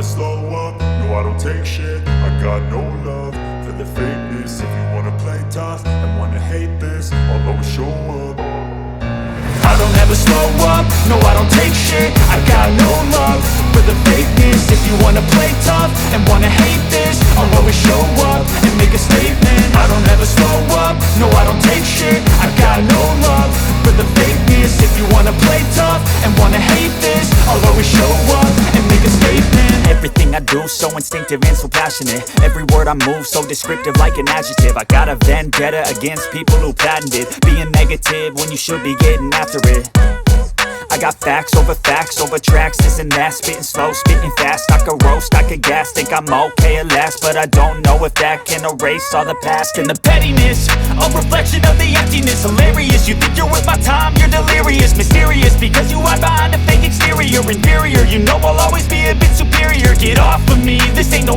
slow up, no I don't take shit. I got no love for the fakeness. If you wanna play tough and wanna hate this, I'll always show up. I don't ever slow up, no I don't take shit. I got no love for the fakeness. If you wanna play tough and wanna hate this, I'll always show up and make a statement. I don't ever slow up, no I don't take shit. I got no love for the fakeness. If you wanna play tough and wanna hate this, I'll always show up and make a statement. Everything I do so instinctive and so passionate. Every word I move so descriptive like an adjective. I got a vendetta against people who patented being negative when you should be getting after it. I got facts over tracks, this and that. Spitting slow, spitting fast. I could roast, I could gas. Think I'm okay at last, but I don't know if that can erase all the past. And the pettiness, a reflection of the emptiness. Hilarious, you think you're worth my time, you're delirious. Mysterious, because you hide behind a fake exterior. Inferior, you know I'll always be a bit superior. Get off